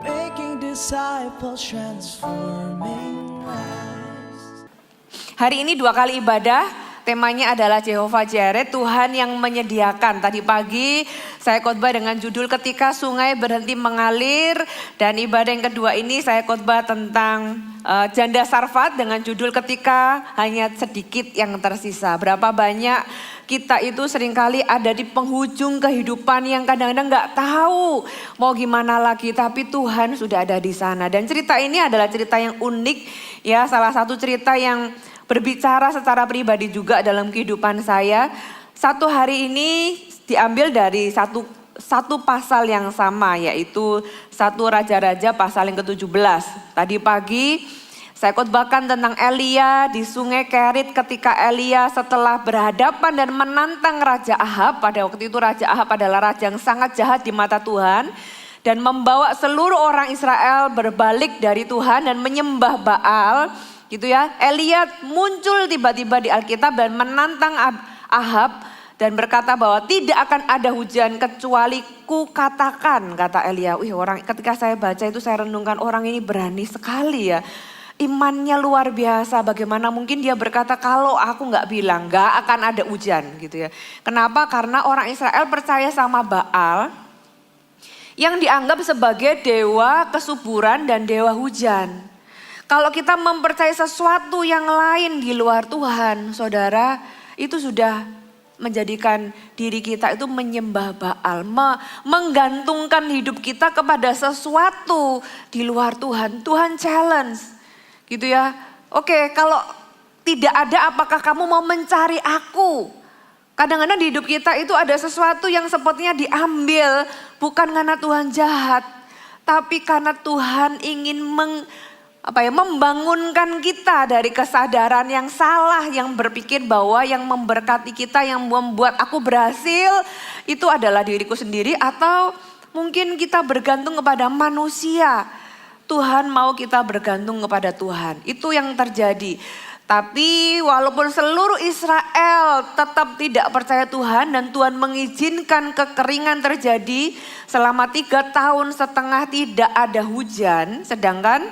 Making disciples, transforming lives. Hari ini 2 kali ibadah. Temanya adalah Jehovah Jireh, Tuhan yang menyediakan. Tadi pagi saya khotbah dengan judul ketika sungai berhenti mengalir. Dan ibadah yang kedua ini saya khotbah tentang janda Sarfat dengan judul ketika hanya sedikit yang tersisa. Berapa banyak kita itu seringkali ada di penghujung kehidupan yang kadang-kadang gak tahu mau gimana lagi. Tapi Tuhan sudah ada di sana. Dan cerita ini adalah cerita yang unik, ya, salah satu cerita yang berbicara secara pribadi juga dalam kehidupan saya. Satu hari ini diambil dari satu pasal yang sama, yaitu 1 Raja-Raja pasal yang ke-17. Tadi pagi saya khotbahkan tentang Elia di sungai Kerit ketika Elia setelah berhadapan dan menantang Raja Ahab. Pada waktu itu Raja Ahab adalah raja yang sangat jahat di mata Tuhan. Dan membawa seluruh orang Israel berbalik dari Tuhan dan menyembah Baal. Gitu ya, Elia muncul tiba-tiba di Alkitab dan menantang Ahab dan berkata bahwa tidak akan ada hujan kecuali ku katakan, kata Elia. Ketika saya baca itu saya renungkan orang ini berani sekali ya. Imannya luar biasa, bagaimana mungkin dia berkata kalau aku nggak bilang nggak akan ada hujan gitu ya. Kenapa? Karena orang Israel percaya sama Baal yang dianggap sebagai dewa kesuburan dan dewa hujan. Kalau kita mempercayai sesuatu yang lain di luar Tuhan, saudara, itu sudah menjadikan diri kita itu menyembah Baal, menggantungkan hidup kita kepada sesuatu di luar Tuhan. Tuhan challenge, gitu ya. Oke, kalau tidak ada, apakah kamu mau mencari aku? Kadang-kadang di hidup kita itu ada sesuatu yang sepertinya diambil, bukan karena Tuhan jahat, tapi karena Tuhan ingin membangunkan kita dari kesadaran yang salah, yang berpikir bahwa yang memberkati kita, yang membuat aku berhasil itu adalah diriku sendiri, atau mungkin kita bergantung kepada manusia. Tuhan mau kita bergantung kepada Tuhan, itu yang terjadi. Tapi walaupun seluruh Israel tetap tidak percaya Tuhan dan Tuhan mengizinkan kekeringan terjadi selama 3,5 tahun tidak ada hujan, sedangkan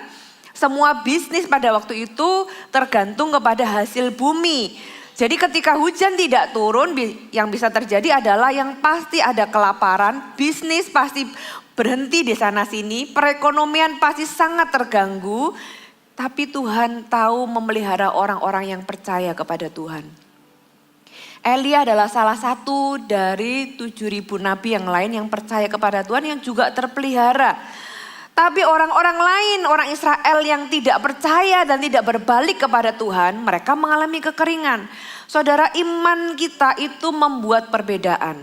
semua bisnis pada waktu itu tergantung kepada hasil bumi. Jadi ketika hujan tidak turun, yang bisa terjadi adalah yang pasti ada kelaparan, bisnis pasti berhenti di sana sini, perekonomian pasti sangat terganggu. Tapi Tuhan tahu memelihara orang-orang yang percaya kepada Tuhan. Elia adalah salah satu dari 7.000 nabi yang lain yang percaya kepada Tuhan yang juga terpelihara. Tapi orang-orang lain, orang Israel yang tidak percaya dan tidak berbalik kepada Tuhan, mereka mengalami kekeringan. Saudara, iman kita itu membuat perbedaan.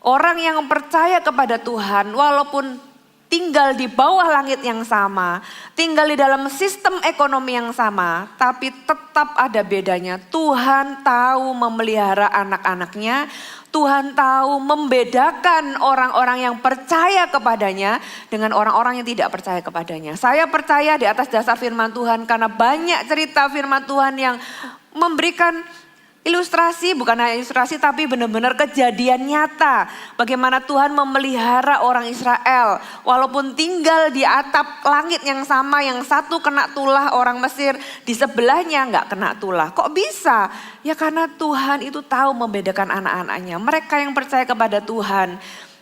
Orang yang percaya kepada Tuhan walaupun tinggal di bawah langit yang sama, tinggal di dalam sistem ekonomi yang sama, tapi tetap ada bedanya. Tuhan tahu memelihara anak-anaknya. Tuhan tahu membedakan orang-orang yang percaya kepadanya dengan orang-orang yang tidak percaya kepadanya. Saya percaya di atas dasar firman Tuhan karena banyak cerita firman Tuhan yang memberikan ilustrasi, bukan hanya ilustrasi tapi benar-benar kejadian nyata. Bagaimana Tuhan memelihara orang Israel walaupun tinggal di atap langit yang sama, yang satu kena tulah orang Mesir, di sebelahnya nggak kena tulah. Kok bisa? Ya karena Tuhan itu tahu membedakan anak-anaknya. Mereka yang percaya kepada Tuhan,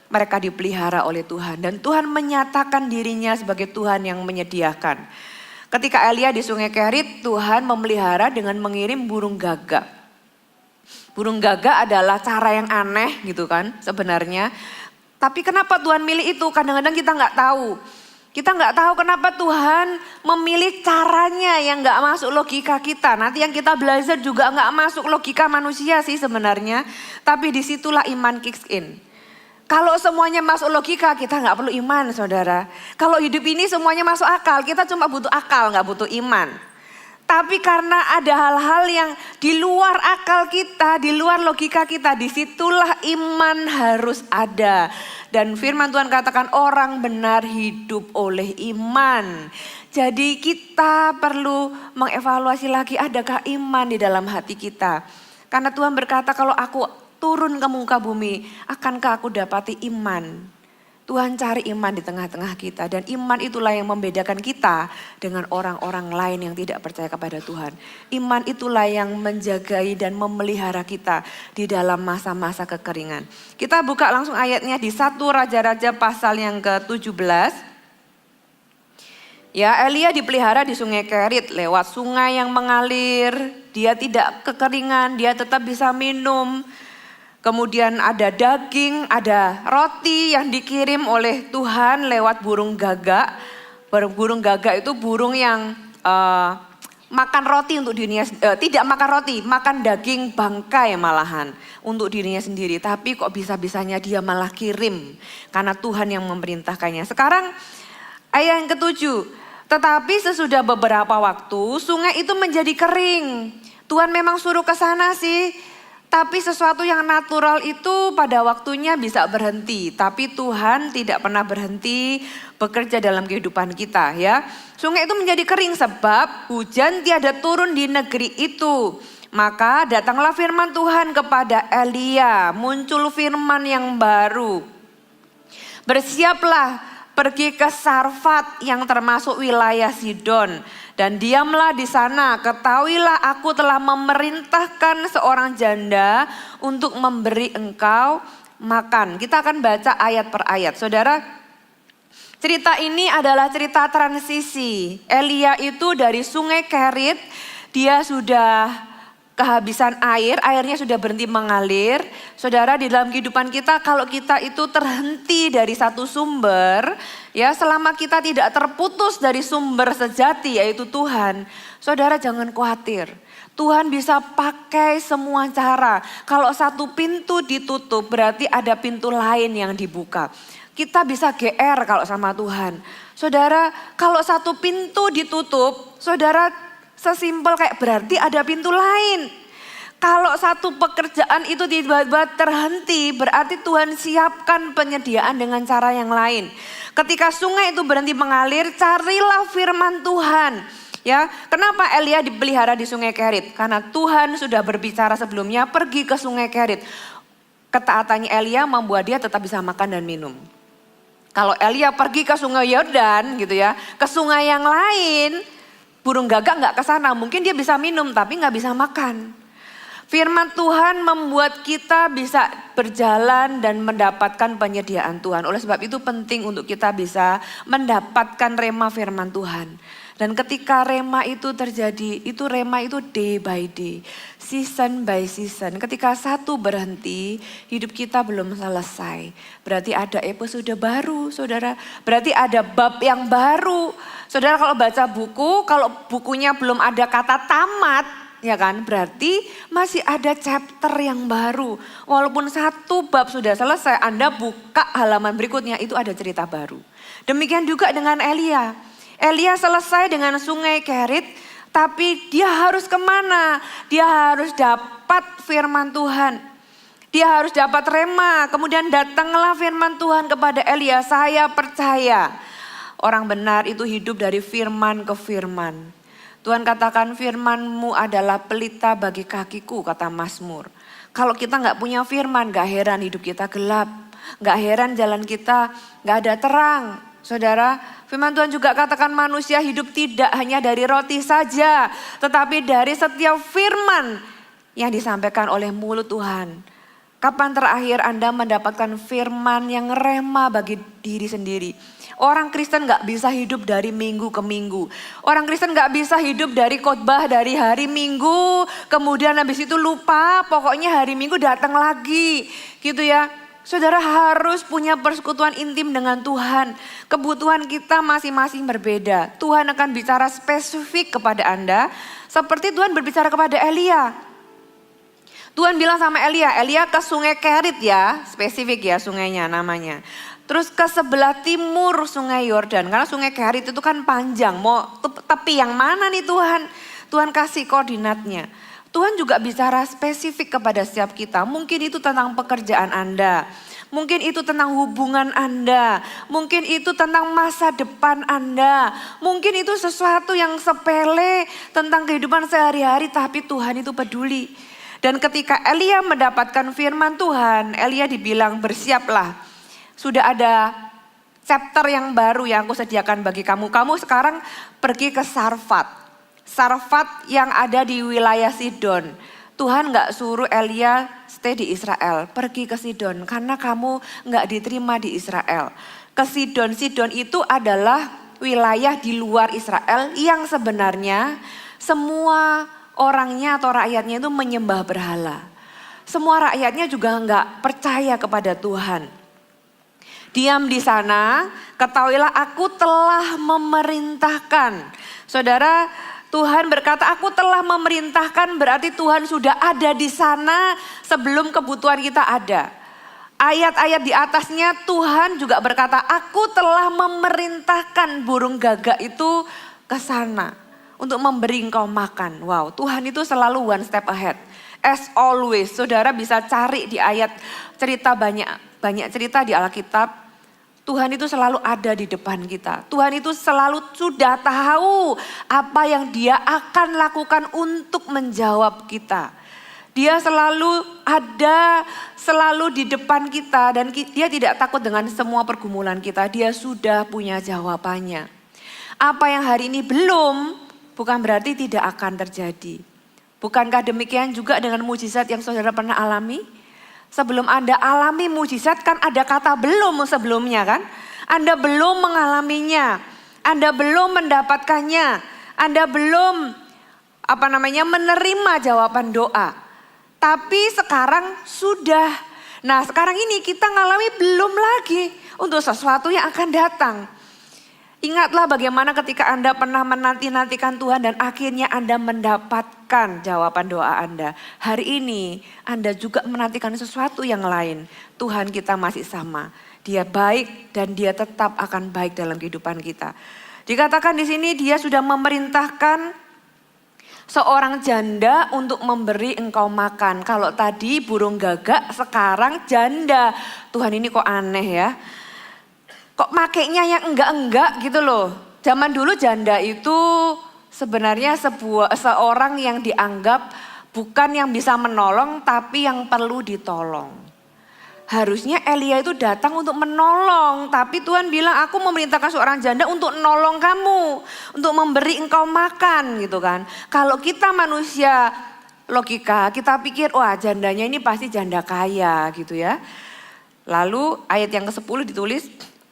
mereka dipelihara oleh Tuhan. Dan Tuhan menyatakan dirinya sebagai Tuhan yang menyediakan. Ketika Elia di sungai Kerit, Tuhan memelihara dengan mengirim burung gagak. Burung gagak adalah cara yang aneh gitu kan sebenarnya. Tapi kenapa Tuhan milih itu? Kadang-kadang kita nggak tahu. Kita nggak tahu kenapa Tuhan memilih caranya yang nggak masuk logika kita. Nanti yang kita belajar juga nggak masuk logika manusia sih sebenarnya. Tapi disitulah iman kicks in. Kalau semuanya masuk logika, kita nggak perlu iman, saudara. Kalau hidup ini semuanya masuk akal, kita cuma butuh akal, nggak butuh iman. Tapi karena ada hal-hal yang di luar akal kita, di luar logika kita, disitulah iman harus ada. Dan firman Tuhan katakan orang benar hidup oleh iman. Jadi kita perlu mengevaluasi lagi, adakah iman di dalam hati kita. Karena Tuhan berkata kalau aku turun ke muka bumi, akankah aku dapati iman Tuhan cari iman di tengah-tengah kita dan iman itulah yang membedakan kita dengan orang-orang lain yang tidak percaya kepada Tuhan. Iman itulah yang menjagai dan memelihara kita di dalam masa-masa kekeringan. Kita buka langsung ayatnya di 1 Raja-Raja pasal yang ke-17. Ya, Elia dipelihara di sungai Kerit lewat sungai yang mengalir. Dia tidak kekeringan, dia tetap bisa minum. Kemudian ada daging, ada roti yang dikirim oleh Tuhan lewat burung gagak. Burung gagak itu burung yang makan roti untuk dirinya, tidak makan roti, makan daging bangkai malahan untuk dirinya sendiri. Tapi kok bisa-bisanya dia malah kirim karena Tuhan yang memerintahkannya. Sekarang ayat yang ke-7, tetapi sesudah beberapa waktu sungai itu menjadi kering. Tuhan memang suruh ke sana sih. Tapi sesuatu yang natural itu pada waktunya bisa berhenti. Tapi Tuhan tidak pernah berhenti bekerja dalam kehidupan kita ya. Sungai itu menjadi kering sebab hujan tiada turun di negeri itu. Maka datanglah firman Tuhan kepada Elia. Muncul firman yang baru. Bersiaplah pergi ke Sarfat yang termasuk wilayah Sidon. Dan diamlah di sana, ketahuilah aku telah memerintahkan seorang janda untuk memberi engkau makan. Kita akan baca ayat per ayat. Saudara, cerita ini adalah cerita transisi. Elia itu dari sungai Kerit, dia sudah kehabisan air, airnya sudah berhenti mengalir. Saudara, di dalam kehidupan kita kalau kita itu terhenti dari satu sumber, ya selama kita tidak terputus dari sumber sejati yaitu Tuhan, saudara jangan khawatir. Tuhan bisa pakai semua cara. Kalau satu pintu ditutup berarti ada pintu lain yang dibuka. Kita bisa GR kalau sama Tuhan. Saudara, kalau satu pintu ditutup, saudara sesimpel kayak berarti ada pintu lain. Kalau satu pekerjaan itu tiba-tiba terhenti, berarti Tuhan siapkan penyediaan dengan cara yang lain. Ketika sungai itu berhenti mengalir, carilah firman Tuhan. Ya, kenapa Elia dipelihara di sungai Kerit? Karena Tuhan sudah berbicara sebelumnya, pergi ke sungai Kerit. Ketaatannya Elia membuat dia tetap bisa makan dan minum. Kalau Elia pergi ke sungai Yordan gitu ya, ke sungai yang lain, burung gagak nggak ke sana, mungkin dia bisa minum tapi nggak bisa makan. Firman Tuhan membuat kita bisa berjalan dan mendapatkan penyediaan Tuhan. Oleh sebab itu penting untuk kita bisa mendapatkan rema firman Tuhan. Dan ketika rema itu terjadi, itu rema itu day by day, season by season. Ketika satu berhenti, hidup kita belum selesai. Berarti ada episode baru, saudara. Berarti ada bab yang baru. Saudara kalau baca buku, kalau bukunya belum ada kata tamat, ya kan, berarti masih ada chapter yang baru. Walaupun satu bab sudah selesai, Anda buka halaman berikutnya, itu ada cerita baru. Demikian juga dengan Elia. Elia selesai dengan sungai Kerit, tapi dia harus kemana? Dia harus dapat firman Tuhan. Dia harus dapat rema. Kemudian datanglah firman Tuhan kepada Elia, saya percaya orang benar itu hidup dari firman ke firman. Tuhan katakan firman-Mu adalah pelita bagi kakiku, kata Mazmur. Kalau kita nggak punya firman, gak heran hidup kita gelap. Gak heran jalan kita gak ada terang. Saudara, firman Tuhan juga katakan manusia hidup tidak hanya dari roti saja, tetapi dari setiap firman yang disampaikan oleh mulut Tuhan. Kapan terakhir Anda mendapatkan firman yang rema bagi diri sendiri? Orang Kristen gak bisa hidup dari minggu ke minggu. Orang Kristen gak bisa hidup dari khotbah dari hari Minggu, kemudian habis itu lupa, pokoknya hari Minggu datang lagi. Gitu ya. Saudara harus punya persekutuan intim dengan Tuhan. Kebutuhan kita masing-masing berbeda. Tuhan akan bicara spesifik kepada Anda. Seperti Tuhan berbicara kepada Elia. Tuhan bilang sama Elia, Elia ke sungai Kerit ya. Spesifik ya sungainya namanya. Terus ke sebelah timur sungai Yordan. Karena sungai Kerit itu kan panjang. Mau tepi yang mana nih Tuhan? Tuhan kasih koordinatnya. Tuhan juga bicara spesifik kepada setiap kita. Mungkin itu tentang pekerjaan Anda. Mungkin itu tentang hubungan Anda. Mungkin itu tentang masa depan Anda. Mungkin itu sesuatu yang sepele tentang kehidupan sehari-hari. Tapi Tuhan itu peduli. Dan ketika Elia mendapatkan firman Tuhan, Elia dibilang bersiaplah. Sudah ada chapter yang baru yang aku sediakan bagi kamu. Kamu sekarang pergi ke Sarfat. Sarfat yang ada di wilayah Sidon. Tuhan gak suruh Elia stay di Israel, pergi ke Sidon karena kamu gak diterima di Israel. Ke Sidon, Sidon itu adalah wilayah di luar Israel yang sebenarnya semua orangnya atau rakyatnya itu menyembah berhala. Semua rakyatnya juga gak percaya kepada Tuhan. Diam di sana, ketahuilah aku telah memerintahkan. Saudara, Tuhan berkata aku telah memerintahkan, berarti Tuhan sudah ada di sana sebelum kebutuhan kita ada. Ayat-ayat di atasnya Tuhan juga berkata aku telah memerintahkan burung gagak itu ke sana untuk memberi engkau makan. Wow, Tuhan itu selalu one step ahead. As always, saudara bisa cari di ayat cerita banyak cerita di Alkitab. Tuhan itu selalu ada di depan kita. Tuhan itu selalu sudah tahu apa yang dia akan lakukan untuk menjawab kita. Dia selalu ada, selalu di depan kita dan dia tidak takut dengan semua pergumulan kita. Dia sudah punya jawabannya. Apa yang hari ini belum, bukan berarti tidak akan terjadi. Bukankah demikian juga dengan mujizat yang saudara pernah alami? Sebelum Anda alami mujizat kan ada kata belum sebelumnya kan. Anda belum mengalaminya. Anda belum mendapatkannya. Anda belum menerima jawaban doa. Tapi sekarang sudah. Nah sekarang ini kita ngalami belum lagi untuk sesuatu yang akan datang. Ingatlah bagaimana ketika Anda pernah menanti-nantikan Tuhan dan akhirnya Anda mendapatkan jawaban doa Anda. Hari ini Anda juga menantikan sesuatu yang lain. Tuhan kita masih sama. Dia baik dan dia tetap akan baik dalam kehidupan kita. Dikatakan di sini dia sudah memerintahkan seorang janda untuk memberi engkau makan. Kalau tadi burung gagak, sekarang janda. Tuhan ini kok aneh ya. Kok makainya yang enggak-enggak gitu loh. Zaman dulu janda itu sebenarnya seorang yang dianggap bukan yang bisa menolong tapi yang perlu ditolong. Harusnya Elia itu datang untuk menolong. Tapi Tuhan bilang aku memerintahkan seorang janda untuk menolong kamu. Untuk memberi engkau makan gitu kan. Kalau kita manusia logika kita pikir wah jandanya ini pasti janda kaya gitu ya. Lalu ayat yang ke-10 ditulis.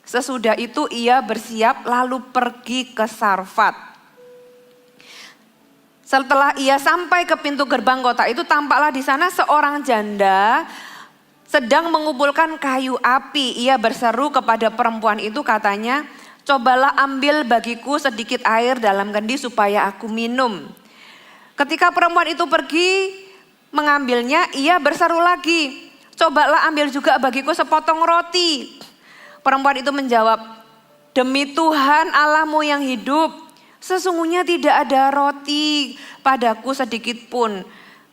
Sesudah itu ia bersiap lalu pergi ke Sarfat. Setelah ia sampai ke pintu gerbang kota itu tampaklah di sana seorang janda sedang mengumpulkan kayu api. Ia berseru kepada perempuan itu katanya, cobalah ambil bagiku sedikit air dalam kendi supaya aku minum. Ketika perempuan itu pergi mengambilnya, ia berseru lagi, cobalah ambil juga bagiku sepotong roti. Perempuan itu menjawab, demi Tuhan Allahmu yang hidup, sesungguhnya tidak ada roti padaku sedikit pun,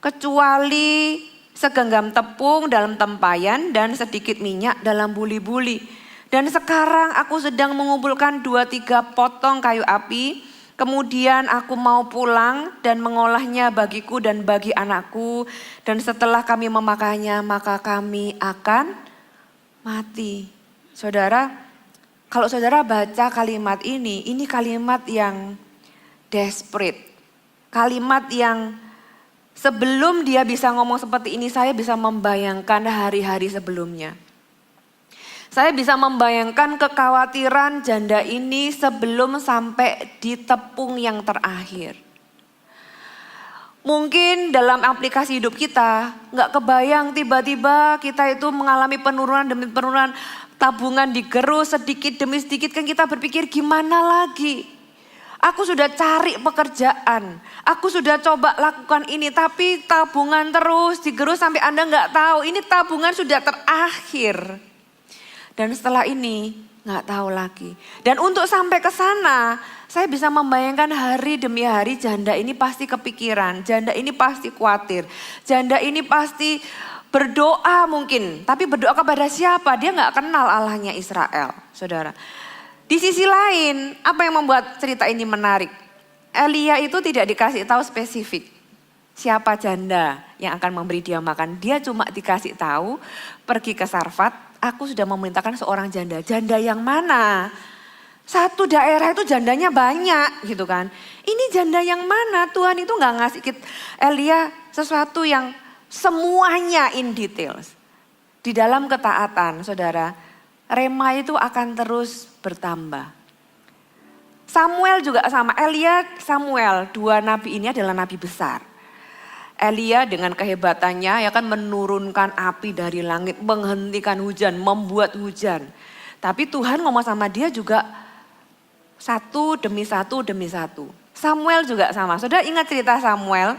kecuali segenggam tepung dalam tempayan dan sedikit minyak dalam buli-buli. Dan sekarang aku sedang mengumpulkan 2-3 potong kayu api, kemudian aku mau pulang dan mengolahnya bagiku dan bagi anakku, dan setelah kami memakannya maka kami akan mati. Saudara, kalau saudara baca kalimat ini kalimat yang desperate. Kalimat yang sebelum dia bisa ngomong seperti ini, saya bisa membayangkan hari-hari sebelumnya. Saya bisa membayangkan kekhawatiran janda ini sebelum sampai di tepung yang terakhir. Mungkin dalam aplikasi hidup kita gak kebayang tiba-tiba kita itu mengalami penurunan demi penurunan. Tabungan digerus sedikit demi sedikit kan kita berpikir gimana lagi. Aku sudah cari pekerjaan, aku sudah coba lakukan ini tapi tabungan terus digerus sampai Anda gak tahu ini tabungan sudah terakhir. Dan setelah ini gak tahu lagi. Dan untuk sampai ke sana saya bisa membayangkan hari demi hari janda ini pasti kepikiran, janda ini pasti khawatir, janda ini pasti berdoa mungkin, tapi berdoa kepada siapa? Dia gak kenal Allahnya Israel, saudara. Di sisi lain, apa yang membuat cerita ini menarik? Elia itu tidak dikasih tahu spesifik siapa janda yang akan memberi dia makan. Dia cuma dikasih tahu pergi ke Sarfat, aku sudah memerintahkan seorang janda. Janda yang mana? Satu daerah itu jandanya banyak gitu kan. Ini janda yang mana? Tuhan itu gak ngasih Elia sesuatu yang semuanya in details. Di dalam ketaatan saudara, rema itu akan terus bertambah. Samuel juga sama, Elia, Samuel, dua nabi ini adalah nabi besar. Elia dengan kehebatannya ya kan menurunkan api dari langit, menghentikan hujan, membuat hujan. Tapi Tuhan ngomong sama dia juga satu demi satu demi satu. Samuel juga sama, saudara ingat cerita Samuel?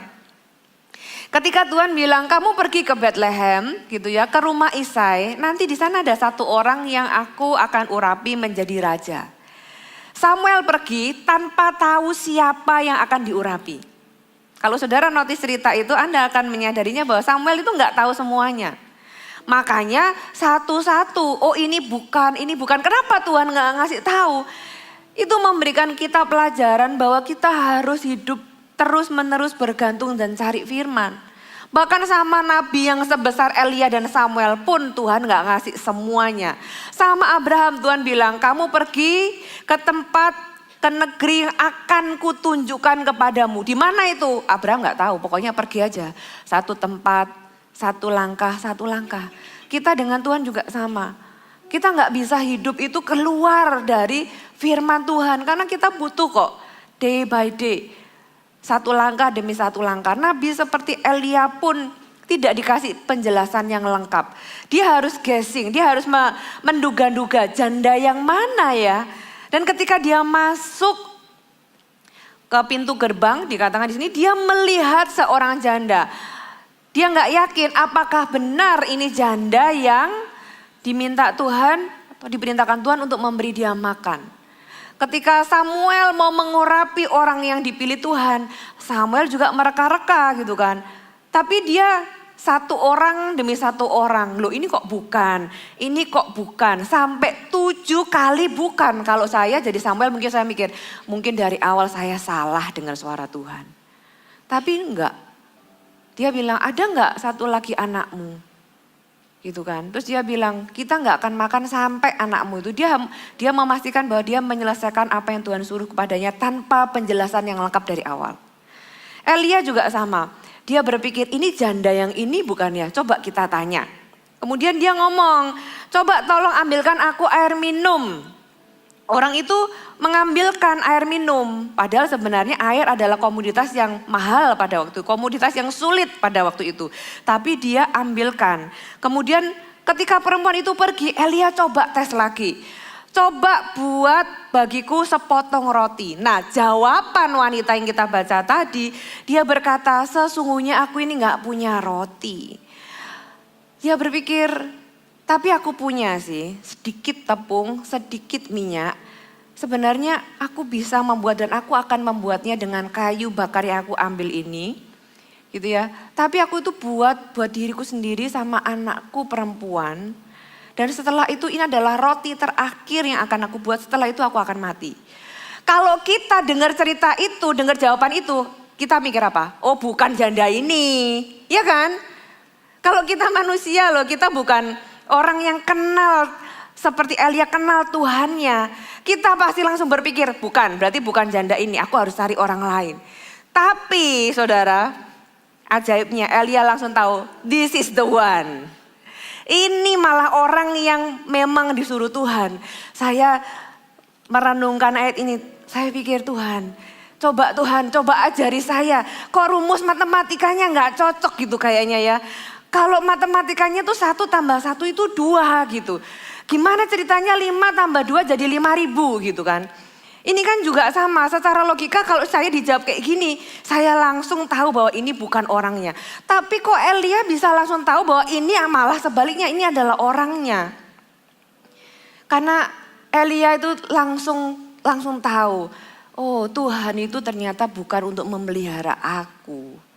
Ketika Tuhan bilang kamu pergi ke Bethlehem gitu ya, ke rumah Isai, nanti di sana ada satu orang yang aku akan urapi menjadi raja. Samuel pergi tanpa tahu siapa yang akan diurapi. Kalau saudara notice cerita itu Anda akan menyadarinya bahwa Samuel itu nggak tahu semuanya. Makanya satu-satu, oh ini bukan. Kenapa Tuhan nggak ngasih tahu? Itu memberikan kita pelajaran bahwa kita harus hidup terus-menerus bergantung dan cari firman. Bahkan sama nabi yang sebesar Elia dan Samuel pun Tuhan gak ngasih semuanya. Sama Abraham Tuhan bilang kamu pergi ke tempat, ke negeri yang akan kutunjukkan kepadamu. Di mana itu? Abraham gak tahu, pokoknya pergi aja. Satu tempat, satu langkah, satu langkah. Kita dengan Tuhan juga sama. Kita gak bisa hidup itu keluar dari firman Tuhan. Karena kita butuh kok day by day. Satu langkah demi satu langkah. Nabi seperti Elia pun tidak dikasih penjelasan yang lengkap. Dia harus guessing, dia harus menduga-duga janda yang mana ya. Dan ketika dia masuk ke pintu gerbang, dikatakan di sini dia melihat seorang janda. Dia nggak yakin apakah benar ini janda yang diminta Tuhan atau diperintahkan Tuhan untuk memberi dia makan. Ketika Samuel mau mengurapi orang yang dipilih Tuhan, Samuel juga mereka-reka gitu kan. Tapi dia satu orang demi satu orang. Loh ini kok bukan, ini kok bukan. Sampai 7 kali bukan. Kalau saya jadi Samuel mungkin saya mikir, mungkin dari awal saya salah dengar suara Tuhan. Tapi enggak. Dia bilang ada enggak satu lagi anakmu? Gitu kan. Terus dia bilang kita nggak akan makan sampai anakmu itu. Dia memastikan bahwa dia menyelesaikan apa yang Tuhan suruh kepadanya tanpa penjelasan yang lengkap dari awal. Elia juga sama. Dia berpikir ini janda yang ini bukan ya. Coba kita tanya. Kemudian dia ngomong, coba tolong ambilkan aku air minum. Orang itu mengambilkan air minum. Padahal sebenarnya air adalah komoditas yang mahal pada waktu itu. Komoditas yang sulit pada waktu itu. Tapi dia ambilkan. Kemudian ketika perempuan itu pergi, Elia coba tes lagi. Coba buat bagiku sepotong roti. Nah jawaban wanita yang kita baca tadi. Dia berkata sesungguhnya aku ini gak punya roti. Dia berpikir tapi aku punya sih sedikit tepung, sedikit minyak. Sebenarnya aku bisa membuat dan aku akan membuatnya dengan kayu bakar yang aku ambil ini. Gitu ya. Tapi aku itu buat diriku sendiri sama anakku perempuan. Dan setelah itu ini adalah roti terakhir yang akan aku buat. Setelah itu aku akan mati. Kalau kita dengar cerita itu, dengar jawaban itu, kita mikir apa? Oh bukan janda ini. Ya kan? Kalau kita manusia loh, kita bukan orang yang kenal seperti Elia kenal Tuhannya. Kita pasti langsung berpikir bukan, berarti bukan janda ini. Aku harus cari orang lain. Tapi saudara, ajaibnya Elia langsung tahu this is the one. Ini malah orang yang memang disuruh Tuhan. Saya merenungkan ayat ini, saya pikir Tuhan, coba ajari saya. Kok rumus matematikanya nggak cocok gitu kayaknya ya. Kalau matematikanya tuh 1 tambah 1 itu 2 gitu. Gimana ceritanya 5 tambah 2 jadi 5.000 gitu kan. Ini kan juga sama, secara logika kalau saya dijawab kayak gini, saya langsung tahu bahwa ini bukan orangnya. Tapi kok Elia bisa langsung tahu bahwa ini malah sebaliknya ini adalah orangnya. Karena Elia itu langsung tahu, oh Tuhan itu ternyata bukan untuk memelihara aku.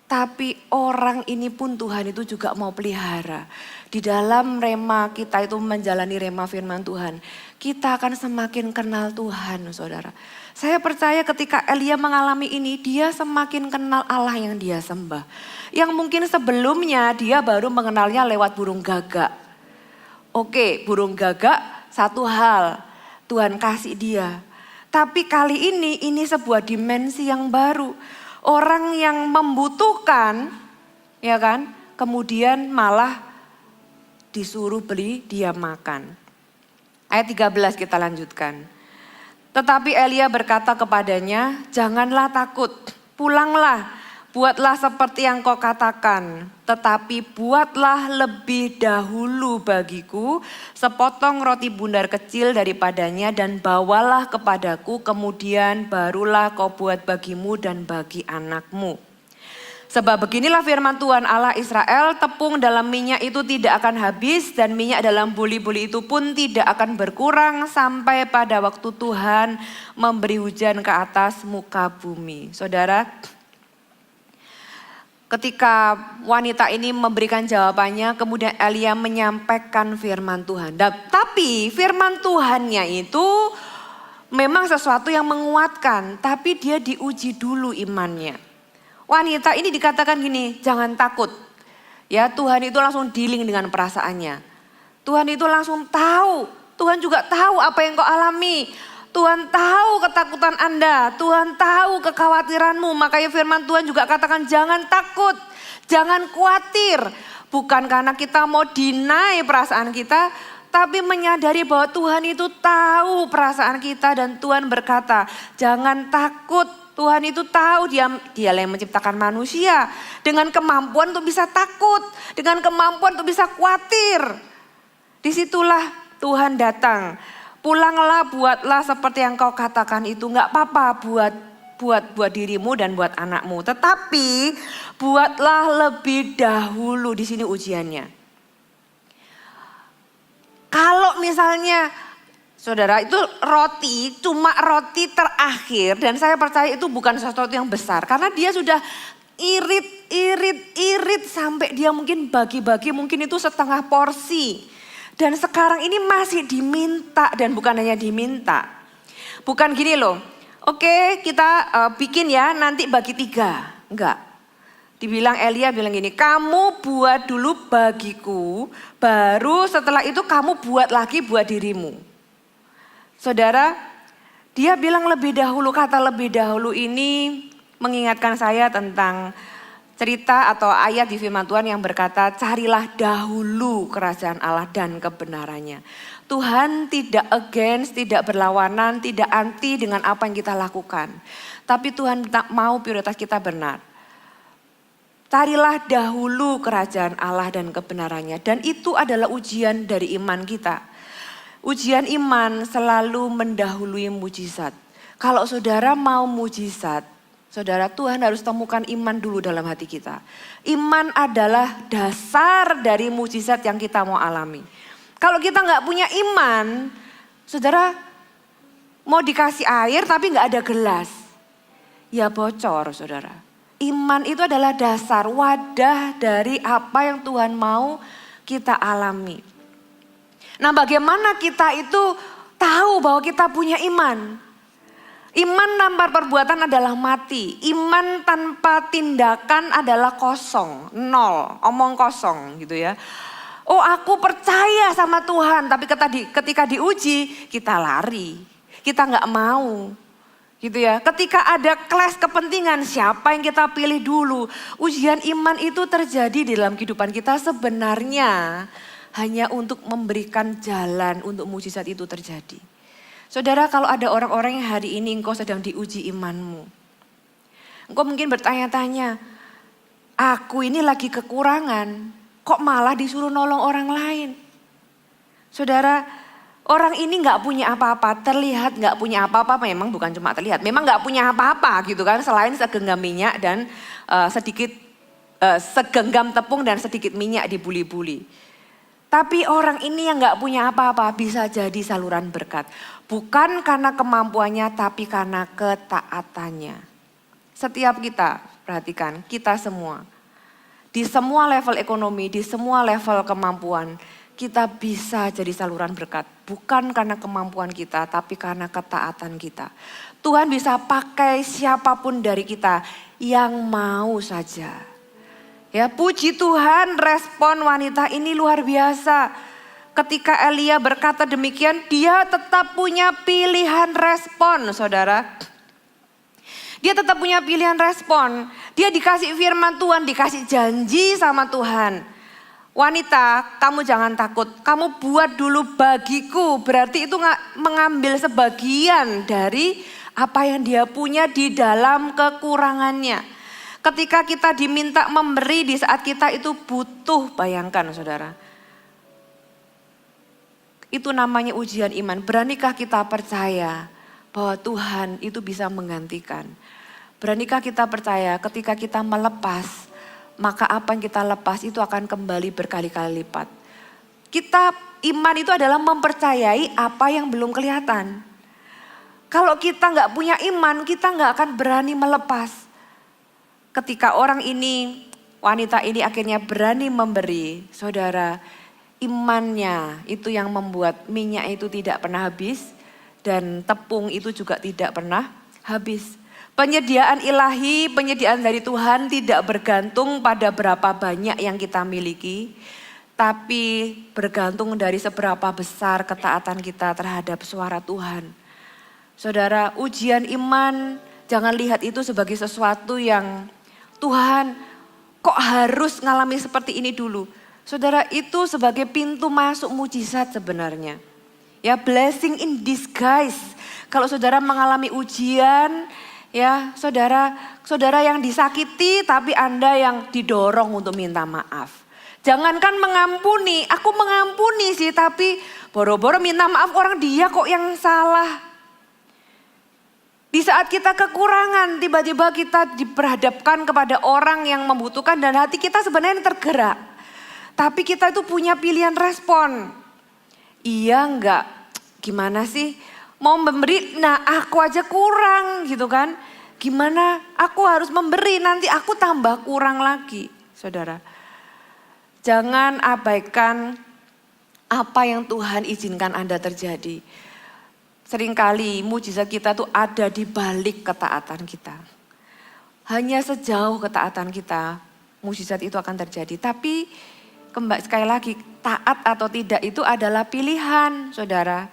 Tapi orang ini pun Tuhan itu juga mau pelihara. Di dalam rema kita itu menjalani rema firman Tuhan. Kita akan semakin kenal Tuhan saudara. Saya percaya ketika Elia mengalami ini dia semakin kenal Allah yang dia sembah. Yang mungkin sebelumnya dia baru mengenalnya lewat burung gagak. Oke, burung gagak satu hal, Tuhan kasih dia. Tapi kali ini sebuah dimensi yang baru. Orang yang membutuhkan, ya kan, kemudian malah disuruh beli, dia makan. Ayat 13 kita lanjutkan. Tetapi Elia berkata kepadanya, janganlah takut, pulanglah. Buatlah seperti yang kau katakan, tetapi buatlah lebih dahulu bagiku sepotong roti bundar kecil daripadanya dan bawalah kepadaku, kemudian barulah kau buat bagimu dan bagi anakmu. Sebab beginilah firman Tuhan Allah Israel, tepung dalam minyak itu tidak akan habis dan minyak dalam buli-buli itu pun tidak akan berkurang sampai pada waktu Tuhan memberi hujan ke atas muka bumi. Saudara, ketika wanita ini memberikan jawabannya, kemudian Elia menyampaikan firman Tuhan. Tapi firman Tuhannya itu memang sesuatu yang menguatkan, tapi dia diuji dulu imannya. Wanita ini dikatakan gini, jangan takut. Ya, Tuhan itu langsung dealing dengan perasaannya. Tuhan itu langsung tahu, Tuhan juga tahu apa yang kau alami. Tuhan tahu ketakutan Anda, Tuhan tahu kekhawatiranmu. Makanya firman Tuhan juga katakan jangan takut, jangan khawatir. Bukan karena kita mau deny perasaan kita, tapi menyadari bahwa Tuhan itu tahu perasaan kita dan Tuhan berkata jangan takut. Tuhan itu tahu dia yang menciptakan manusia dengan kemampuan untuk bisa takut, dengan kemampuan untuk bisa khawatir. Disitulah Tuhan datang. Pulanglah, buatlah seperti yang kau katakan itu, nggak apa-apa buat dirimu dan buat anakmu. Tetapi buatlah lebih dahulu, di sini ujiannya. Kalau misalnya saudara itu roti, cuma roti terakhir, dan saya percaya itu bukan sesuatu yang besar. Karena dia sudah irit sampai dia mungkin bagi-bagi mungkin itu setengah porsi. Dan sekarang ini masih diminta dan bukan hanya diminta. Bukan gini loh, oke kita bikin ya nanti bagi 3. Enggak. Dibilang Elia bilang gini, kamu buat dulu bagiku, baru setelah itu kamu buat lagi buat dirimu. Saudara, dia bilang lebih dahulu, kata lebih dahulu ini mengingatkan saya tentang cerita atau ayat di firman Tuhan yang berkata, carilah dahulu kerajaan Allah dan kebenarannya. Tuhan tidak against, tidak berlawanan, tidak anti dengan apa yang kita lakukan. Tapi Tuhan tak mau prioritas kita benar. Carilah dahulu kerajaan Allah dan kebenarannya. Dan itu adalah ujian dari iman kita. Ujian iman selalu mendahului mujizat. Kalau saudara mau mujizat, saudara, Tuhan harus temukan iman dulu dalam hati kita. Iman adalah dasar dari mujizat yang kita mau alami. Kalau kita nggak punya iman, saudara mau dikasih air tapi nggak ada gelas, ya bocor saudara. Iman itu adalah dasar, wadah dari apa yang Tuhan mau kita alami. Nah, bagaimana kita itu tahu bahwa kita punya iman? Iman tanpa perbuatan adalah mati. Iman tanpa tindakan adalah kosong, nol, omong kosong gitu ya. Oh, aku percaya sama Tuhan, tapi ketika diuji kita lari, kita nggak mau. Gitu ya. Ketika ada clash kepentingan, siapa yang kita pilih dulu? Ujian iman itu terjadi di dalam kehidupan kita sebenarnya hanya untuk memberikan jalan untuk mujizat itu terjadi. Saudara, kalau ada orang-orang yang hari ini engkau sedang diuji imanmu. Engkau mungkin bertanya-tanya, aku ini lagi kekurangan, kok malah disuruh nolong orang lain? Saudara, orang ini gak punya apa-apa, terlihat gak punya apa-apa, memang bukan cuma terlihat. Memang gak punya apa-apa gitu kan, selain segenggam minyak dan segenggam tepung dan sedikit minyak di buli-buli. Tapi orang ini yang gak punya apa-apa bisa jadi saluran berkat. Bukan karena kemampuannya tapi karena ketaatannya. Setiap kita, perhatikan, kita semua. Di semua level ekonomi, di semua level kemampuan, kita bisa jadi saluran berkat. Bukan karena kemampuan kita tapi karena ketaatan kita. Tuhan bisa pakai siapapun dari kita yang mau saja. Ya, puji Tuhan, respon wanita ini luar biasa. ketika Elia berkata demikian, dia tetap punya pilihan respon, saudara. Dia tetap punya pilihan respon. Dia dikasih firman Tuhan, dikasih janji sama Tuhan. Wanita, kamu jangan takut. Kamu buat dulu bagiku. Berarti itu mengambil sebagian dari apa yang dia punya di dalam kekurangannya. Ketika kita diminta memberi di saat kita itu butuh, bayangkan saudara. Itu namanya ujian iman. Beranikah kita percaya bahwa Tuhan itu bisa menggantikan? Beranikah kita percaya ketika kita melepas, maka apa yang kita lepas itu akan kembali berkali-kali lipat. Iman itu adalah mempercayai apa yang belum kelihatan. Kalau kita nggak punya iman, kita nggak akan berani melepas. Ketika wanita ini akhirnya berani memberi, saudara, imannya itu yang membuat minyak itu tidak pernah habis dan tepung itu juga tidak pernah habis. Penyediaan ilahi, penyediaan dari Tuhan tidak bergantung pada berapa banyak yang kita miliki, tapi bergantung dari seberapa besar ketaatan kita terhadap suara Tuhan. Saudara, ujian iman jangan lihat itu sebagai sesuatu yang Tuhan kok harus ngalami seperti ini dulu. Saudara, itu sebagai pintu masuk mujizat sebenarnya. Ya, blessing in disguise. Kalau saudara mengalami ujian, ya saudara yang disakiti tapi Anda yang didorong untuk minta maaf. Jangankan mengampuni, aku mengampuni sih tapi boro-boro minta maaf orang dia kok yang salah. Di saat kita kekurangan, tiba-tiba kita diperhadapkan kepada orang yang membutuhkan dan hati kita sebenarnya tergerak. Tapi kita itu punya pilihan respon. Iya enggak, gimana sih? Mau memberi, nah aku aja kurang gitu kan. Gimana aku harus memberi, nanti aku tambah kurang lagi. Saudara, jangan abaikan apa yang Tuhan izinkan Anda terjadi. Seringkali mujizat kita tuh ada di balik ketaatan kita. Hanya sejauh ketaatan kita, mujizat itu akan terjadi. Tapi sekali lagi, taat atau tidak itu adalah pilihan, saudara.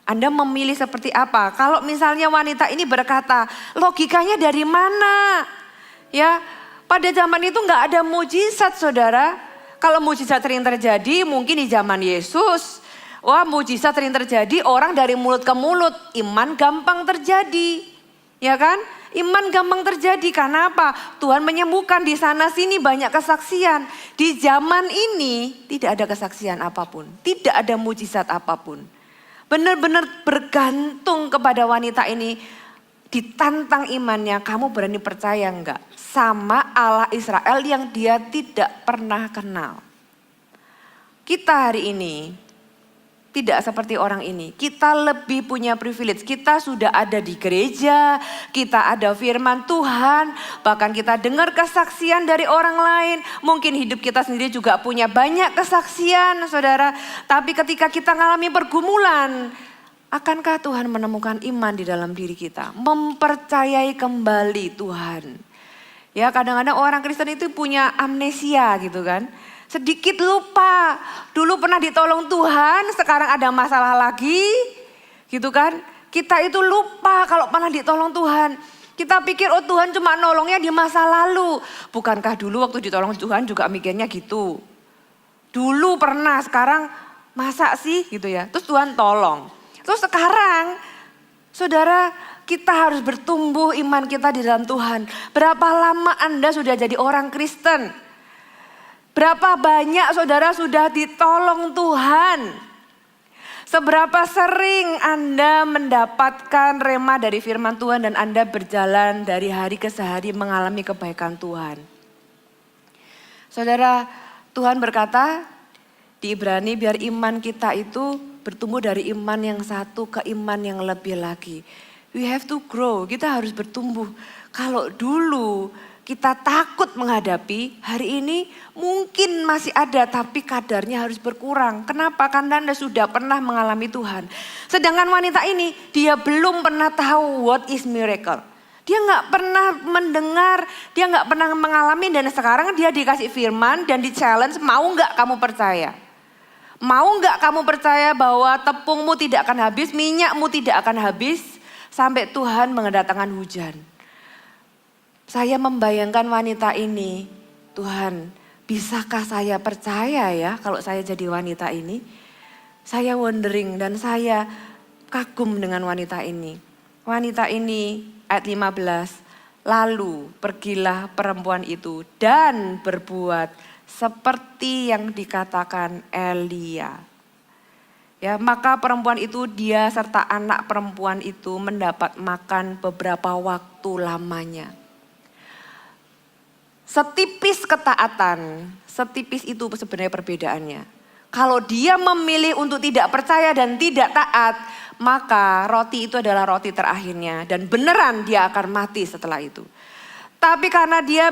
Anda memilih seperti apa? Kalau misalnya wanita ini berkata, logikanya dari mana? Ya, pada zaman itu nggak ada mujizat, saudara. Kalau mujizat sering terjadi, mungkin di zaman Yesus. Wah, mujizat sering terjadi, orang dari mulut ke mulut, iman gampang terjadi. Ya kan? Iman gampang terjadi karena apa? Tuhan menyembuhkan di sana sini banyak kesaksian. Di zaman ini tidak ada kesaksian apapun, tidak ada mujizat apapun. Benar-benar bergantung kepada wanita ini, ditantang imannya, kamu berani percaya enggak? Sama Allah Israel yang dia tidak pernah kenal. Kita hari ini tidak seperti orang ini. Kita lebih punya privilege. Kita sudah ada di gereja, kita ada firman Tuhan, bahkan kita dengar kesaksian dari orang lain. Mungkin hidup kita sendiri juga punya banyak kesaksian, saudara. Tapi ketika kita mengalami pergumulan, akankah Tuhan menemukan iman di dalam diri kita? Mempercayai kembali Tuhan. Ya, kadang-kadang orang Kristen itu punya amnesia gitu kan. Sedikit lupa, dulu pernah ditolong Tuhan, sekarang ada masalah lagi, gitu kan. Kita itu lupa kalau pernah ditolong Tuhan. Kita pikir, oh Tuhan cuma nolongnya di masa lalu. Bukankah dulu waktu ditolong Tuhan juga mikirnya gitu. Dulu pernah, sekarang masa sih gitu ya. Terus Tuhan tolong. Terus sekarang, saudara, kita harus bertumbuh iman kita di dalam Tuhan. Berapa lama Anda sudah jadi orang Kristen? Berapa banyak saudara sudah ditolong Tuhan? Seberapa sering Anda mendapatkan rema dari firman Tuhan dan Anda berjalan dari hari ke hari mengalami kebaikan Tuhan? Saudara, Tuhan berkata di Ibrani, biar iman kita itu bertumbuh dari iman yang satu ke iman yang lebih lagi. We have to grow, kita harus bertumbuh. Kalau dulu kita takut menghadapi, hari ini mungkin masih ada tapi kadarnya harus berkurang. Kenapa? Karena Anda sudah pernah mengalami Tuhan. Sedangkan wanita ini dia belum pernah tahu what is miracle. Dia nggak pernah mendengar, dia nggak pernah mengalami dan sekarang dia dikasih firman dan di challenge, mau nggak kamu percaya? Mau nggak kamu percaya bahwa tepungmu tidak akan habis, minyakmu tidak akan habis sampai Tuhan mendatangkan hujan. Saya membayangkan wanita ini, Tuhan, bisakah saya percaya ya kalau saya jadi wanita ini? Saya wondering dan saya kagum dengan wanita ini. Wanita ini ayat 15, lalu pergilah perempuan itu dan berbuat seperti yang dikatakan Elia. Ya, maka perempuan itu dia serta anak perempuan itu mendapat makan beberapa waktu lamanya. Setipis ketaatan, setipis itu sebenarnya perbedaannya. Kalau dia memilih untuk tidak percaya dan tidak taat, maka roti itu adalah roti terakhirnya. Dan beneran dia akan mati setelah itu. Tapi karena dia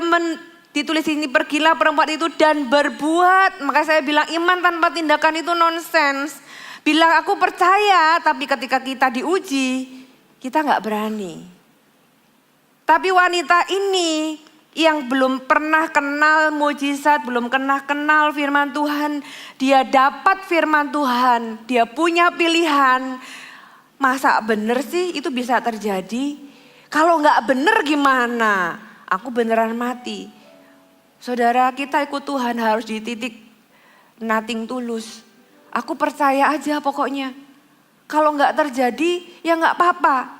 ditulis ini pergilah perempuan itu dan berbuat. Maka saya bilang iman tanpa tindakan itu nonsens. Bilang aku percaya tapi ketika kita diuji kita gak berani. Tapi wanita ini yang belum pernah kenal mujizat, belum pernah kenal firman Tuhan. Dia dapat firman Tuhan, dia punya pilihan. Masa bener sih itu bisa terjadi? Kalau gak bener gimana? Aku beneran mati. Saudara, kita ikut Tuhan harus di titik nothing tulus. Aku percaya aja pokoknya. Kalau gak terjadi ya gak apa-apa.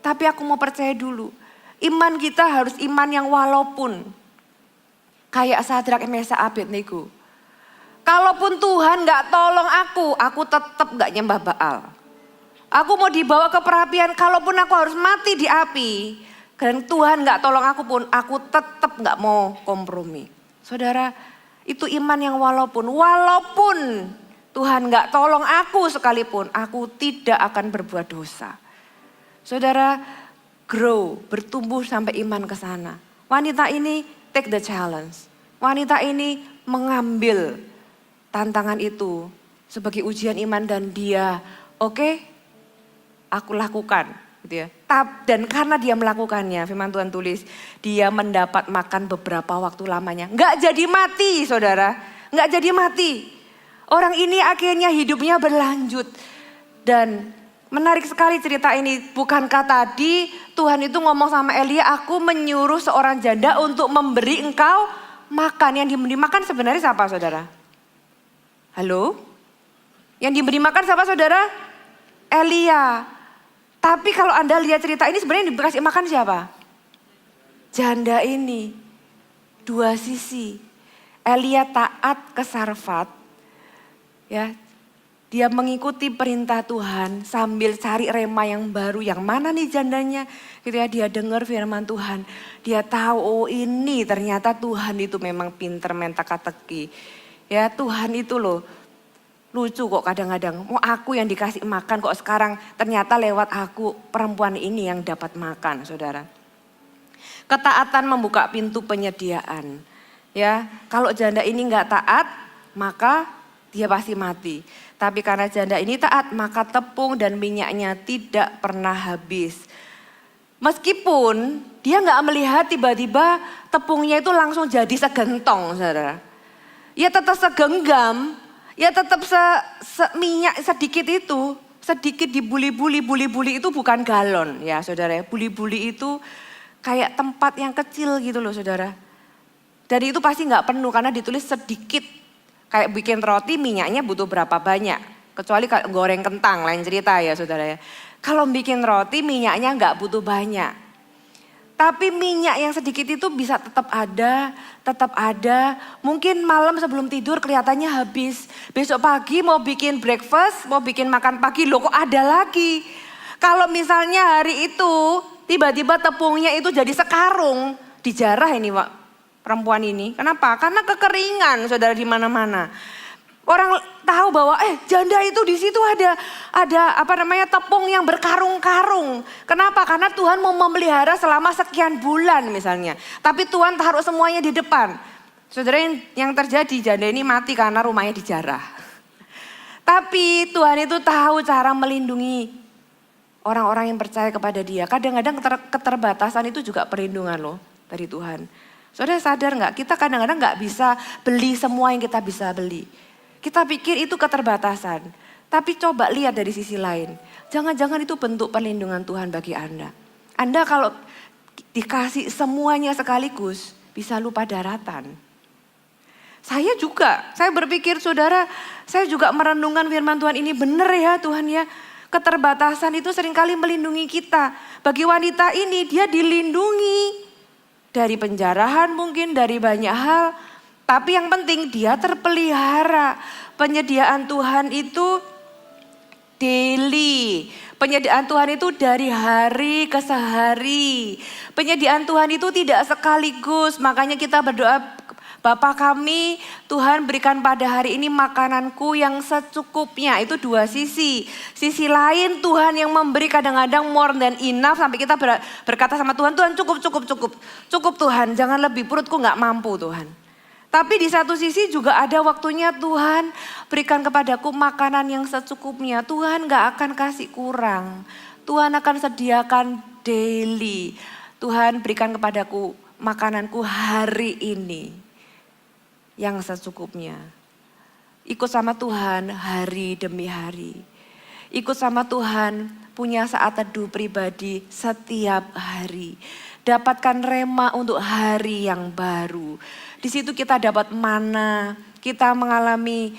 Tapi aku mau percaya dulu. Iman kita harus iman yang walaupun. Kayak Sadrak, Mesak, Abednego. Kalaupun Tuhan gak tolong aku tetap gak nyembah Baal. Aku mau dibawa ke perapian, kalaupun aku harus mati di api. Dan Tuhan gak tolong aku pun, aku tetap gak mau kompromi. Saudara, itu iman yang walaupun Tuhan gak tolong aku sekalipun, aku tidak akan berbuat dosa. Saudara, grow, bertumbuh sampai iman ke sana. Wanita ini take the challenge. Wanita ini mengambil tantangan itu sebagai ujian iman dan dia, oke, aku lakukan. Gitu ya. Dan karena dia melakukannya, firman Tuhan tulis, dia mendapat makan beberapa waktu lamanya. Nggak jadi mati saudara, nggak jadi mati. Orang ini akhirnya hidupnya berlanjut. Dan menarik sekali cerita ini, bukankah tadi Tuhan itu ngomong sama Elia, aku menyuruh seorang janda untuk memberi engkau makan. Yang diberi makan sebenarnya siapa saudara? Halo? Yang diberi makan siapa saudara? Elia. Tapi kalau Anda lihat cerita ini sebenarnya yang dikasih makan siapa? Janda ini. Dua sisi. Elia taat ke Sarfat. Ya, dia mengikuti perintah Tuhan sambil cari rema yang baru. Yang mana nih jandanya? Gitu ya, dia dengar firman Tuhan. Dia tahu oh ini ternyata Tuhan itu memang pinter main teka-teki. Ya Tuhan itu loh. Lucu kok kadang-kadang, mau aku yang dikasih makan kok sekarang ternyata lewat aku perempuan ini yang dapat makan saudara. Ketaatan membuka pintu penyediaan. Ya, kalau janda ini nggak taat maka dia pasti mati. Tapi karena janda ini taat maka tepung dan minyaknya tidak pernah habis. Meskipun dia nggak melihat tiba-tiba tepungnya itu langsung jadi segentong saudara. Ya tetap segenggam. Ya tetap minyak sedikit itu, sedikit dibuli-buli itu bukan galon ya saudara. Buli-buli itu kayak tempat yang kecil gitu loh saudara. Dan itu pasti gak penuh karena ditulis sedikit. Kayak bikin roti minyaknya butuh berapa banyak. Kecuali goreng kentang lain cerita ya saudara ya. Kalau bikin roti minyaknya gak butuh banyak. Tapi minyak yang sedikit itu bisa tetap ada. Mungkin malam sebelum tidur kelihatannya habis. Besok pagi mau bikin breakfast, mau bikin makan pagi, loh kok ada lagi. Kalau misalnya hari itu tiba-tiba tepungnya itu jadi sekarung. Dijarah ini Pak, perempuan ini. Kenapa? Karena kekeringan saudara di mana-mana. Orang tahu bahwa janda itu di situ ada tepung yang berkarung-karung. Kenapa? Karena Tuhan mau memelihara selama sekian bulan misalnya. Tapi Tuhan taruh semuanya di depan. Saudara yang terjadi janda ini mati karena rumahnya dijarah. Tapi Tuhan itu tahu cara melindungi orang-orang yang percaya kepada dia. Kadang-kadang keterbatasan itu juga perlindungan loh dari Tuhan. Saudara sadar nggak? Kita kadang-kadang nggak bisa beli semua yang kita bisa beli. Kita pikir itu keterbatasan. Tapi coba lihat dari sisi lain. Jangan-jangan itu bentuk perlindungan Tuhan bagi Anda. Anda kalau dikasih semuanya sekaligus bisa lupa daratan. Saya berpikir saudara, saya juga merenungkan firman Tuhan ini benar ya Tuhan ya. Keterbatasan itu seringkali melindungi kita. Bagi wanita ini dia dilindungi dari penjarahan mungkin, dari banyak hal. Tapi yang penting dia terpelihara. Penyediaan Tuhan itu daily. Penyediaan Tuhan itu dari hari ke sehari. Penyediaan Tuhan itu tidak sekaligus. Makanya kita berdoa, Bapa kami, Tuhan berikan pada hari ini makananku yang secukupnya. Itu dua sisi. Sisi lain Tuhan yang memberi kadang-kadang more than enough. Sampai kita berkata sama Tuhan, Tuhan cukup. Cukup Tuhan, jangan lebih, perutku gak mampu Tuhan. Tapi di satu sisi juga ada waktunya Tuhan berikan kepadaku makanan yang secukupnya. Tuhan gak akan kasih kurang. Tuhan akan sediakan daily. Tuhan berikan kepadaku makananku hari ini yang secukupnya. Ikut sama Tuhan hari demi hari. Ikut sama Tuhan punya saat teduh pribadi setiap hari. Dapatkan rema untuk hari yang baru. Di situ kita dapat mana, kita mengalami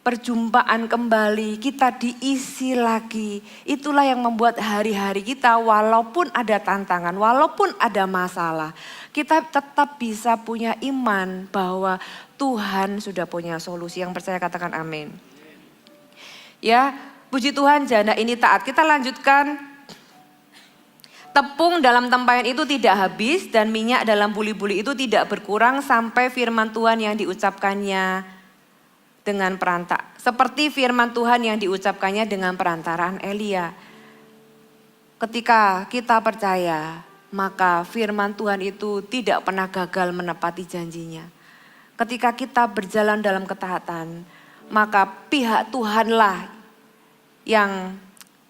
perjumpaan kembali, kita diisi lagi. Itulah yang membuat hari-hari kita walaupun ada tantangan, walaupun ada masalah, kita tetap bisa punya iman bahwa Tuhan sudah punya solusi. Yang percaya katakan amin. Ya, puji Tuhan janda ini taat. Kita lanjutkan. Tepung dalam tempayan itu tidak habis dan minyak dalam buli-buli itu tidak berkurang sampai firman Tuhan yang diucapkannya dengan perantara. Seperti firman Tuhan yang diucapkannya dengan perantaraan Elia. Ketika kita percaya, maka firman Tuhan itu tidak pernah gagal menepati janjinya. Ketika kita berjalan dalam ketaatan, maka pihak Tuhanlah yang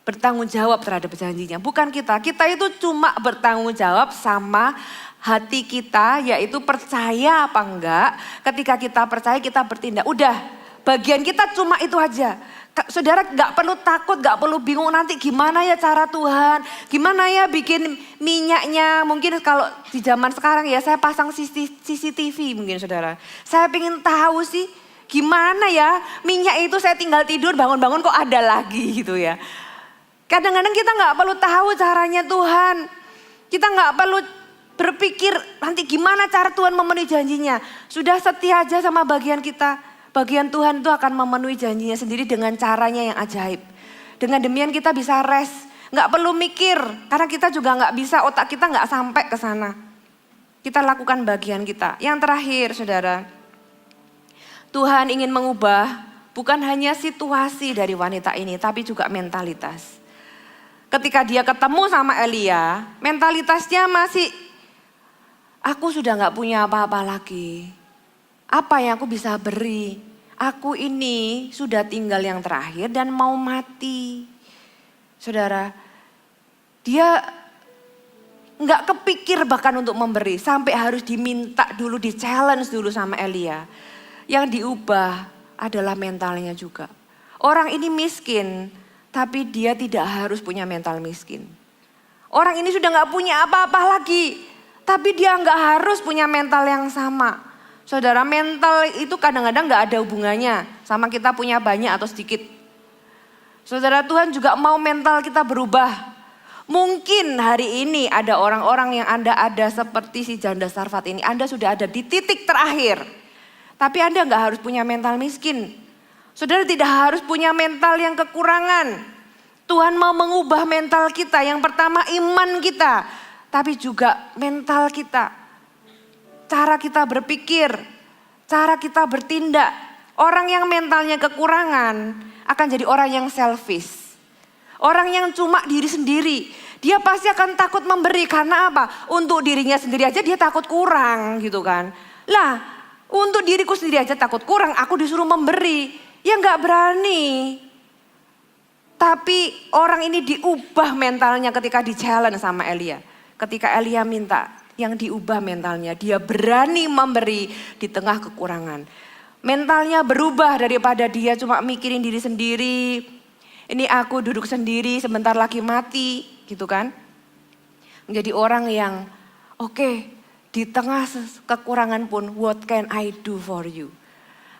bertanggung jawab terhadap janjinya. Bukan kita. Kita itu cuma bertanggung jawab sama hati kita, yaitu percaya apa enggak. Ketika kita percaya, kita bertindak. Udah, bagian kita cuma itu aja. Saudara gak perlu takut, gak perlu bingung nanti gimana ya cara Tuhan. Gimana ya bikin minyaknya. Mungkin kalau di zaman sekarang ya saya pasang CCTV mungkin saudara. Saya pengen tahu sih gimana ya minyak itu saya tinggal tidur bangun-bangun kok ada lagi gitu ya. Kadang-kadang kita gak perlu tahu caranya Tuhan. Kita gak perlu berpikir nanti gimana cara Tuhan memenuhi janjinya. Sudah setia aja sama bagian kita. Bagian Tuhan itu akan memenuhi janjinya sendiri dengan caranya yang ajaib. Dengan demikian kita bisa rest. Gak perlu mikir. Karena kita juga gak bisa, otak kita gak sampai ke sana. Kita lakukan bagian kita. Yang terakhir saudara. Tuhan ingin mengubah bukan hanya situasi dari wanita ini. Tapi juga mentalitas. Ketika dia ketemu sama Elia. Mentalitasnya masih. Aku sudah gak punya apa-apa lagi. Apa yang aku bisa beri? Aku ini sudah tinggal yang terakhir dan mau mati. Saudara, dia nggak kepikir bahkan untuk memberi. Sampai harus diminta dulu, di-challenge dulu sama Elia. Yang diubah adalah mentalnya juga. Orang ini miskin, tapi dia tidak harus punya mental miskin. Orang ini sudah nggak punya apa-apa lagi, tapi dia nggak harus punya mental yang sama. Saudara, mental itu kadang-kadang gak ada hubungannya sama kita punya banyak atau sedikit. Saudara, Tuhan juga mau mental kita berubah. Mungkin hari ini ada orang-orang yang Anda ada seperti si janda Sarfat ini. Anda sudah ada di titik terakhir. Tapi Anda gak harus punya mental miskin. Saudara tidak harus punya mental yang kekurangan. Tuhan mau mengubah mental kita. Yang pertama iman kita. Tapi juga mental kita. Cara kita berpikir, cara kita bertindak. Orang yang mentalnya kekurangan akan jadi orang yang selfish. Orang yang cuma diri sendiri. Dia pasti akan takut memberi karena apa? Untuk dirinya sendiri aja dia takut kurang gitu kan. Lah untuk diriku sendiri aja takut kurang, aku disuruh memberi. Ya gak berani. Tapi orang ini diubah mentalnya ketika di-challenge sama Elia. Ketika Elia minta. Yang diubah mentalnya, dia berani memberi di tengah kekurangan. Mentalnya berubah daripada dia cuma mikirin diri sendiri. Ini aku duduk sendiri sebentar lagi mati gitu kan. Menjadi orang yang oke, di tengah kekurangan pun what can I do for you.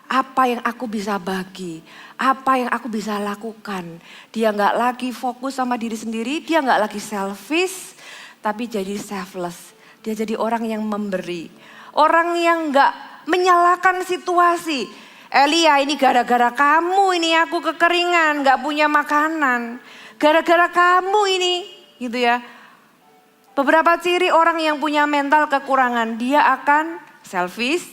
Apa yang aku bisa bagi, apa yang aku bisa lakukan. Dia gak lagi fokus sama diri sendiri, dia gak lagi selfish tapi jadi selfless. Dia jadi orang yang memberi. Orang yang gak menyalahkan situasi. Elia, ini gara-gara kamu ini aku kekeringan, gak punya makanan. Gara-gara kamu ini, gitu ya. Beberapa ciri orang yang punya mental kekurangan, dia akan selfish,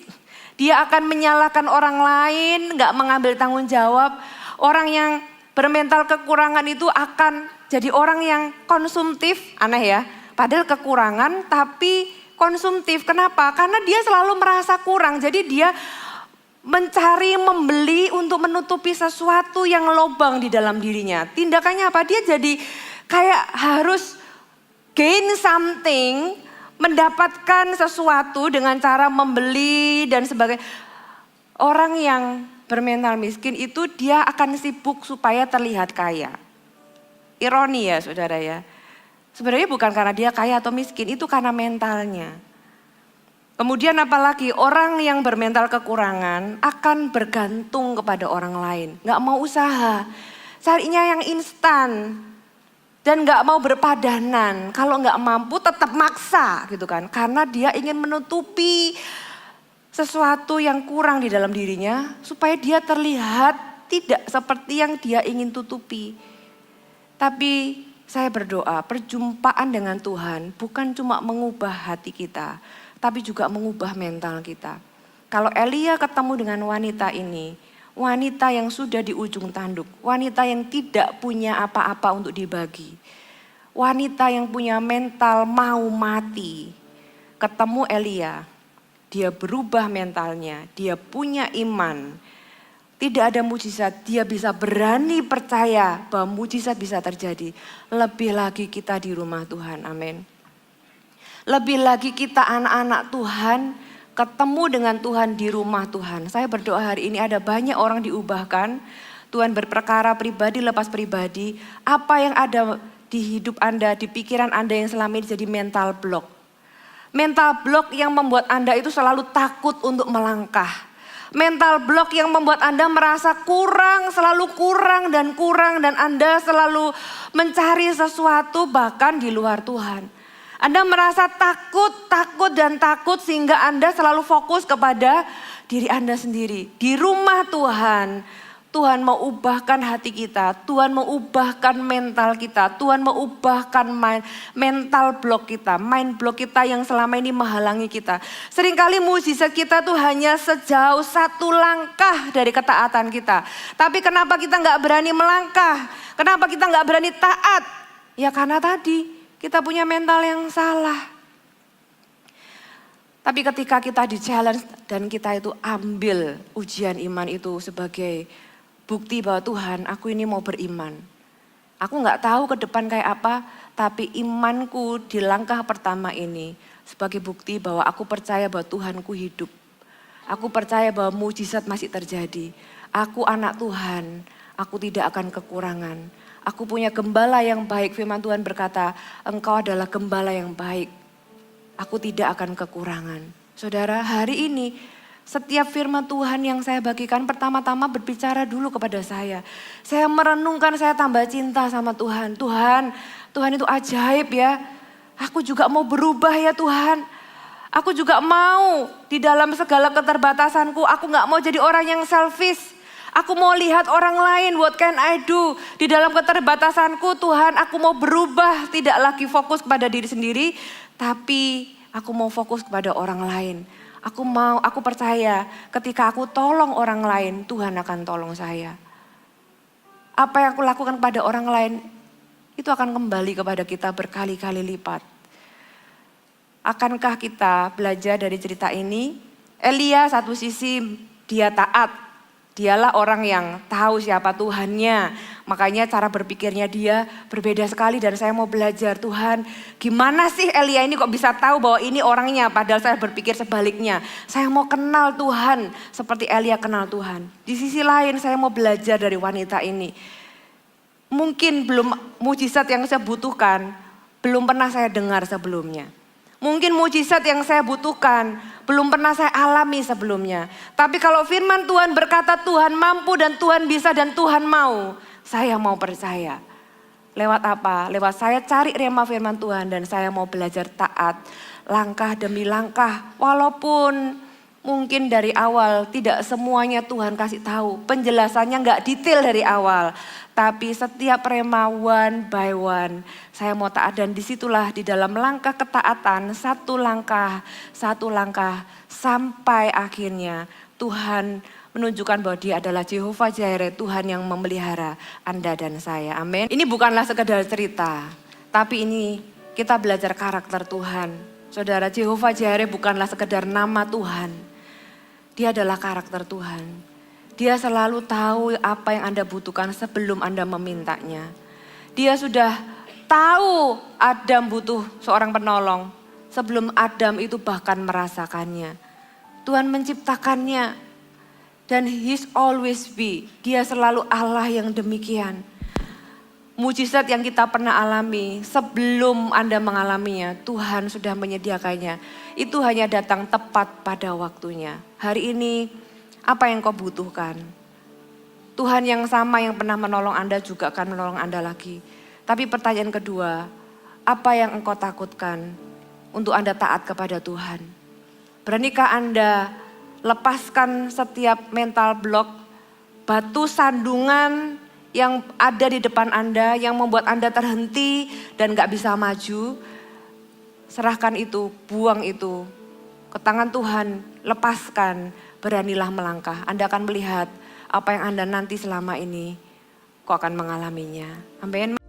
dia akan menyalahkan orang lain, gak mengambil tanggung jawab. Orang yang bermental kekurangan itu akan jadi orang yang konsumtif, aneh ya. Padahal kekurangan tapi konsumtif. Kenapa? Karena dia selalu merasa kurang. Jadi dia mencari, membeli untuk menutupi sesuatu yang lobang di dalam dirinya. Tindakannya apa? Dia jadi kayak harus gain something, mendapatkan sesuatu dengan cara membeli dan sebagainya. Orang yang bermental miskin itu dia akan sibuk supaya terlihat kaya. Ironi ya saudara ya. Sebenarnya bukan karena dia kaya atau miskin, itu karena mentalnya. Kemudian apalagi orang yang bermental kekurangan akan bergantung kepada orang lain. Gak mau usaha, carinya yang instan. Dan gak mau berpadanan, kalau gak mampu tetap maksa gitu kan. Karena dia ingin menutupi sesuatu yang kurang di dalam dirinya supaya dia terlihat tidak seperti yang dia ingin tutupi. Tapi saya berdoa perjumpaan dengan Tuhan bukan cuma mengubah hati kita, tapi juga mengubah mental kita. Kalau Elia ketemu dengan wanita ini, wanita yang sudah di ujung tanduk, wanita yang tidak punya apa-apa untuk dibagi, wanita yang punya mental mau mati, ketemu Elia, dia berubah mentalnya, dia punya iman. Tidak ada mujizat, dia bisa berani percaya bahwa mujizat bisa terjadi. Lebih lagi kita di rumah Tuhan, amin. Lebih lagi kita anak-anak Tuhan, ketemu dengan Tuhan di rumah Tuhan. Saya berdoa hari ini ada banyak orang diubahkan. Tuhan berperkara pribadi lepas pribadi. Apa yang ada di hidup Anda, di pikiran Anda yang selama ini jadi mental block. Mental block yang membuat Anda itu selalu takut untuk melangkah. Mental block yang membuat Anda merasa kurang, selalu kurang dan Anda selalu mencari sesuatu bahkan di luar Tuhan. Anda merasa takut sehingga Anda selalu fokus kepada diri Anda sendiri. Di rumah Tuhan, Tuhan mau ubahkan hati kita, Tuhan mau ubahkan mental kita, Tuhan mau ubahkan mental block kita, mind block kita yang selama ini menghalangi kita. Seringkali mujizat kita tuh hanya sejauh satu langkah dari ketaatan kita. Tapi kenapa kita nggak berani melangkah? Kenapa kita nggak berani taat? Ya karena tadi kita punya mental yang salah. Tapi ketika kita di challenge dan kita itu ambil ujian iman itu sebagai bukti bahwa Tuhan, aku ini mau beriman. Aku gak tahu ke depan kayak apa, tapi imanku di langkah pertama ini sebagai bukti bahwa aku percaya bahwa Tuhanku hidup. Aku percaya bahwa mujizat masih terjadi. Aku anak Tuhan, aku tidak akan kekurangan. Aku punya gembala yang baik, firman Tuhan berkata, engkau adalah gembala yang baik. Aku tidak akan kekurangan. Saudara, hari ini setiap firman Tuhan yang saya bagikan pertama-tama berbicara dulu kepada saya. Saya merenungkan, saya tambah cinta sama Tuhan. Tuhan itu ajaib ya. Aku juga mau berubah ya Tuhan. Aku juga mau di dalam segala keterbatasanku, aku gak mau jadi orang yang selfish. Aku mau lihat orang lain, what can I do? Di dalam keterbatasanku Tuhan, aku mau berubah, tidak lagi fokus kepada diri sendiri, tapi aku mau fokus kepada orang lain. Aku percaya ketika aku tolong orang lain, Tuhan akan tolong saya. Apa yang aku lakukan kepada orang lain, itu akan kembali kepada kita berkali-kali lipat. Akankah kita belajar dari cerita ini? Elia satu sisi dia taat. Dialah orang yang tahu siapa Tuhannya, Makanya cara berpikirnya dia berbeda sekali dan saya mau belajar, Tuhan gimana sih Elia ini kok bisa tahu bahwa ini orangnya, padahal saya berpikir sebaliknya. Saya mau kenal Tuhan seperti Elia kenal Tuhan. Di sisi lain saya mau belajar dari wanita ini. Mungkin belum mujizat yang saya butuhkan, belum pernah saya dengar sebelumnya. Mungkin mujizat yang saya butuhkan belum pernah saya alami sebelumnya. Tapi kalau firman Tuhan berkata Tuhan mampu dan Tuhan bisa dan Tuhan mau, saya mau percaya. Lewat apa? Lewat saya cari rema firman Tuhan dan saya mau belajar taat langkah demi langkah. Walaupun mungkin dari awal tidak semuanya Tuhan kasih tahu. Penjelasannya nggak detail dari awal. Tapi setiap rema one by one saya mau taat dan disitulah di dalam langkah ketaatan satu langkah sampai akhirnya Tuhan menunjukkan bahwa dia adalah Jehovah Jireh, Tuhan yang memelihara Anda dan saya. Amin. Ini bukanlah sekedar cerita, tapi ini kita belajar karakter Tuhan. Saudara, Jehovah Jireh bukanlah sekedar nama Tuhan. Dia adalah karakter Tuhan. Dia selalu tahu apa yang Anda butuhkan sebelum Anda memintanya. Dia sudah tahu Adam butuh seorang penolong sebelum Adam itu bahkan merasakannya. Tuhan menciptakannya dan He's always be. Dia selalu Allah yang demikian. Mujizat yang kita pernah alami sebelum Anda mengalaminya, Tuhan sudah menyediakannya. Itu hanya datang tepat pada waktunya. Hari ini apa yang kau butuhkan? Tuhan yang sama yang pernah menolong Anda juga akan menolong Anda lagi. Tapi pertanyaan kedua, apa yang engkau takutkan untuk Anda taat kepada Tuhan? Beranikah Anda lepaskan setiap mental block, batu sandungan yang ada di depan Anda, yang membuat Anda terhenti dan gak bisa maju? Serahkan itu, buang itu ke tangan Tuhan, lepaskan, beranilah melangkah. Anda akan melihat apa yang Anda nanti selama ini, kau akan mengalaminya. Amin.